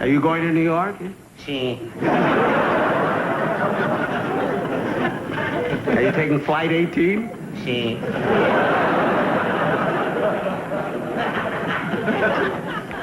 Are you going to New York? Si. Are you taking flight 18? Si.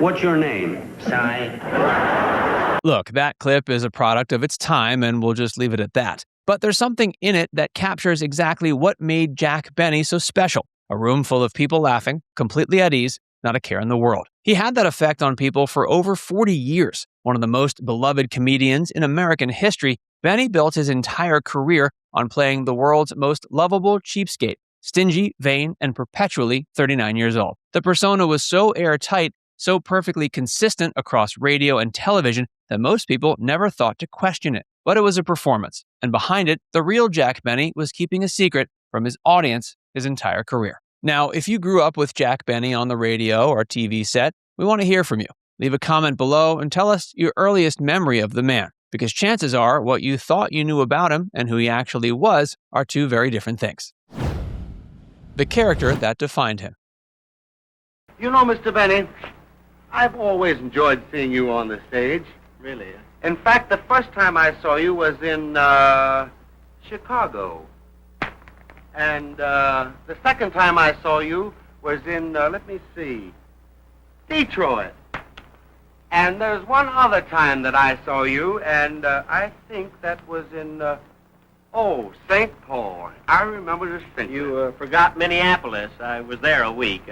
What's your name? Sai. Look, that clip is a product of its time, and we'll just leave it at that. But there's something in it that captures exactly what made Jack Benny so special. A room full of people laughing, completely at ease, not a care in the world. He had that effect on people for over 40 years. One of the most beloved comedians in American history, Benny built his entire career on playing the world's most lovable cheapskate, stingy, vain, and perpetually 39 years old. The persona was so airtight, so perfectly consistent across radio and television that most people never thought to question it. But it was a performance, and behind it, the real Jack Benny was keeping a secret from his audience his entire career. Now, if you grew up with Jack Benny on the radio or TV set, we want to hear from you. Leave a comment below and tell us your earliest memory of the man, because chances are what you thought you knew about him and who he actually was are two very different things. The character that defined him. You know, Mr. Benny, I've always enjoyed seeing you on the stage. Really? In fact, the first time I saw you was in Chicago. And the second time I saw you was in, Detroit. And there's one other time that I saw you, and I think that was in, St. Paul. I remember distinctly. You forgot Minneapolis. I was there a week.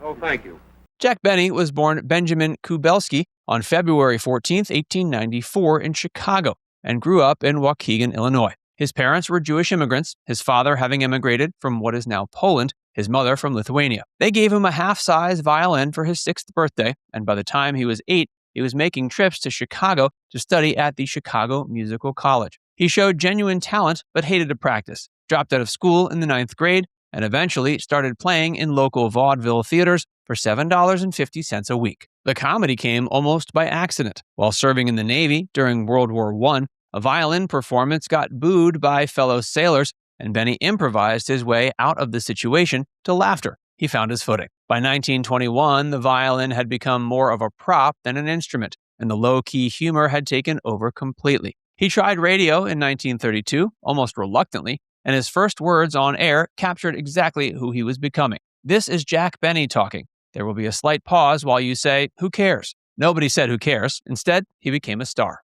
Oh, thank you. Jack Benny was born Benjamin Kubelsky on February 14, 1894 in Chicago, and grew up in Waukegan, Illinois. His parents were Jewish immigrants, his father having immigrated from what is now Poland, his mother from Lithuania. They gave him a half-size violin for his 6th birthday, and by the time he was 8, he was making trips to Chicago to study at the Chicago Musical College. He showed genuine talent, but hated to practice, dropped out of school in the 9th grade, and eventually started playing in local vaudeville theaters for $7.50 a week. The comedy came almost by accident. While serving in the Navy during World War I, a violin performance got booed by fellow sailors, and Benny improvised his way out of the situation to laughter. He found his footing. By 1921, the violin had become more of a prop than an instrument, and the low-key humor had taken over completely. He tried radio in 1932, almost reluctantly, and his first words on air captured exactly who he was becoming. This is Jack Benny talking. There will be a slight pause while you say, "Who cares?" Nobody said who cares. Instead, he became a star.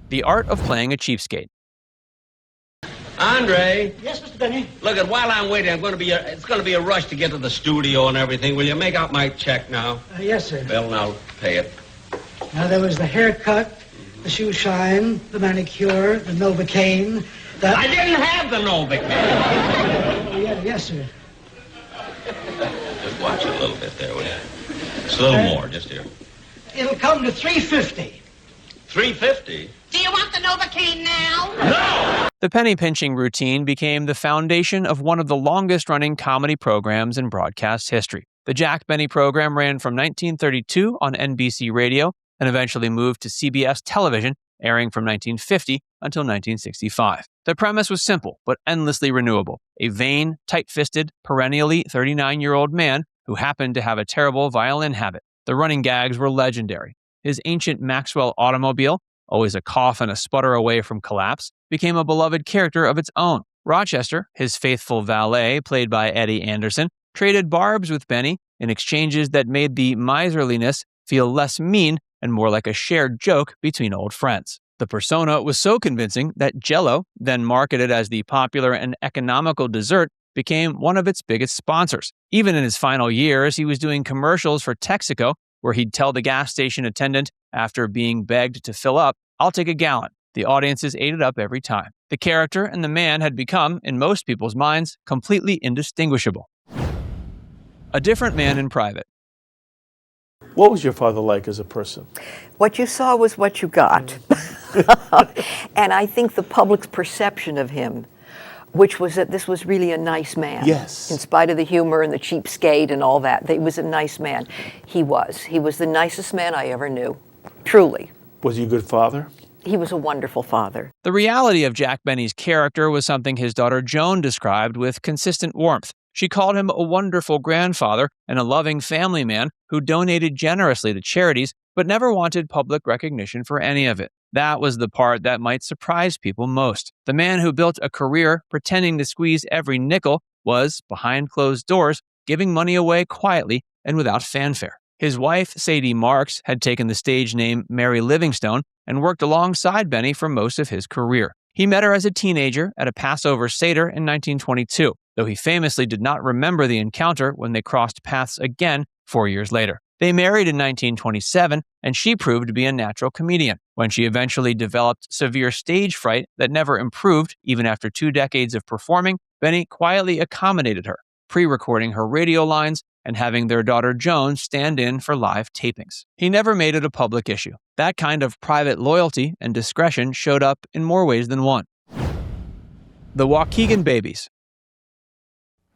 The art of playing a cheapskate. Andre. Yes, Mr. Benny. Look, while I'm waiting, it's going to be a rush to get to the studio and everything. Will you make out my check now? Yes, sir. Well, now, pay it. Now, there was the haircut, the shoe shine, the manicure, the Novocaine. I didn't have the Novocaine. Oh, yeah, yes, sir. Just watch it a little bit there, will you? Just a little more, just here. It'll come to $3.50. $3.50? Do you want the Novocaine now? No! The penny pinching routine became the foundation of one of the longest-running comedy programs in broadcast history. The Jack Benny program ran from 1932 on NBC Radio and eventually moved to CBS television, airing from 1950 until 1965. The premise was simple, but endlessly renewable. A vain, tight-fisted, perennially 39-year-old man who happened to have a terrible violin habit. The running gags were legendary. His ancient Maxwell automobile, always a cough and a sputter away from collapse, became a beloved character of its own. Rochester, his faithful valet, played by Eddie Anderson, traded barbs with Benny in exchanges that made the miserliness feel less mean and more like a shared joke between old friends. The persona was so convincing that Jell-O, then marketed as the popular and economical dessert, became one of its biggest sponsors. Even in his final years, he was doing commercials for Texaco, where he'd tell the gas station attendant, after being begged to fill up, "I'll take a gallon." The audiences ate it up every time. The character and the man had become, in most people's minds, completely indistinguishable. A different man in private. What was your father like as a person? What you saw was what you got. And I think the public's perception of him, which was that this was really a nice man. Yes. In spite of the humor and the cheapskate and all that, he was a nice man. He was. He was the nicest man I ever knew. Truly. Was he a good father? He was a wonderful father. The reality of Jack Benny's character was something his daughter Joan described with consistent warmth. She called him a wonderful grandfather and a loving family man who donated generously to charities but never wanted public recognition for any of it. That was the part that might surprise people most. The man who built a career pretending to squeeze every nickel was, behind closed doors, giving money away quietly and without fanfare. His wife, Sadie Marks, had taken the stage name Mary Livingstone and worked alongside Benny for most of his career. He met her as a teenager at a Passover Seder in 1922, though he famously did not remember the encounter when they crossed paths again 4 years later. They married in 1927, and she proved to be a natural comedian. When she eventually developed severe stage fright that never improved even after 2 decades of performing, Benny quietly accommodated her, pre-recording her radio lines and having their daughter Joan stand in for live tapings. He never made it a public issue. That kind of private loyalty and discretion showed up in more ways than one. The Waukegan Babies.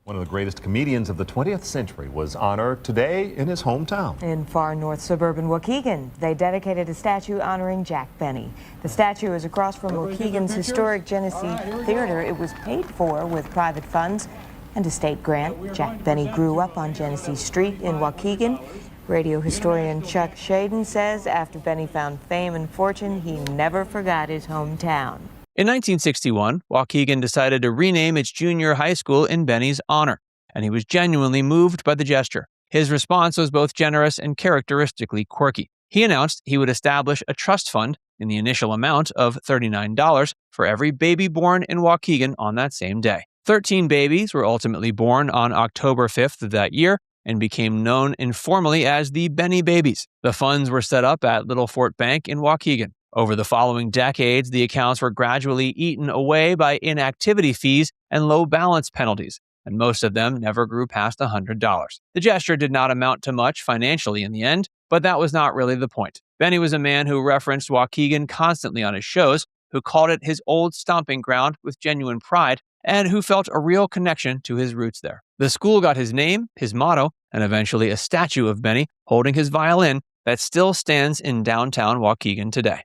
One of the greatest comedians of the 20th century was honored today in his hometown. In far north suburban Waukegan, they dedicated a statue honoring Jack Benny. The statue is across from Waukegan's historic Genesee Theater. It was paid for with private funds and a state grant. Jack Benny grew up on Genesee Street in Waukegan. Radio historian Chuck Shaden says after Benny found fame and fortune, he never forgot his hometown. In 1961, Waukegan decided to rename its junior high school in Benny's honor, and he was genuinely moved by the gesture. His response was both generous and characteristically quirky. He announced he would establish a trust fund in the initial amount of $39 for every baby born in Waukegan on that same day. 13 babies were ultimately born on October 5th of that year and became known informally as the Benny Babies. The funds were set up at Little Fort Bank in Waukegan. Over the following decades, the accounts were gradually eaten away by inactivity fees and low balance penalties, and most of them never grew past $100. The gesture did not amount to much financially in the end, but that was not really the point. Benny was a man who referenced Waukegan constantly on his shows, who called it his old stomping ground with genuine pride, and who felt a real connection to his roots there. The school got his name, his motto, and eventually a statue of Benny holding his violin that still stands in downtown Waukegan today.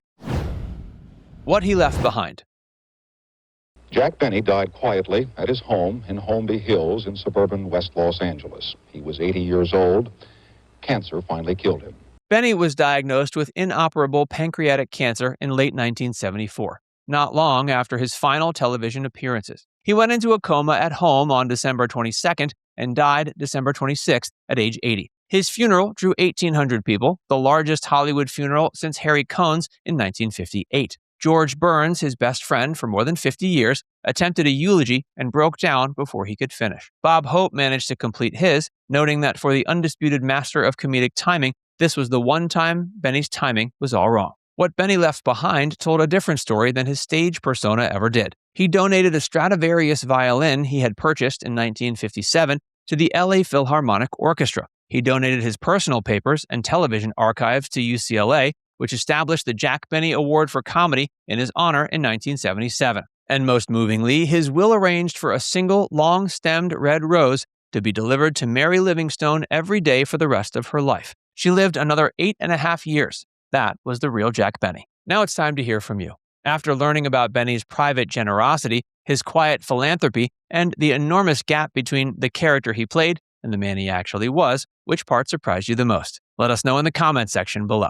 What he left behind. Jack Benny died quietly at his home in Holmby Hills in suburban West Los Angeles. He was 80 years old. Cancer finally killed him. Benny was diagnosed with inoperable pancreatic cancer in late 1974, not long after his final television appearances. He went into a coma at home on December 22nd and died December 26th at age 80. His funeral drew 1,800 people, the largest Hollywood funeral since Harry Cohn's in 1958. George Burns, his best friend for more than 50 years, attempted a eulogy and broke down before he could finish. Bob Hope managed to complete his, noting that for the undisputed master of comedic timing, this was the one time Benny's timing was all wrong. What Benny left behind told a different story than his stage persona ever did. He donated a Stradivarius violin he had purchased in 1957 to the LA Philharmonic Orchestra. He donated his personal papers and television archives to UCLA, which established the Jack Benny Award for Comedy in his honor in 1977. And most movingly, his will arranged for a single long-stemmed red rose to be delivered to Mary Livingstone every day for the rest of her life. She lived another 8.5 years. That was the real Jack Benny. Now it's time to hear from you. After learning about Benny's private generosity, his quiet philanthropy, and the enormous gap between the character he played and the man he actually was, which part surprised you the most? Let us know in the comment section below.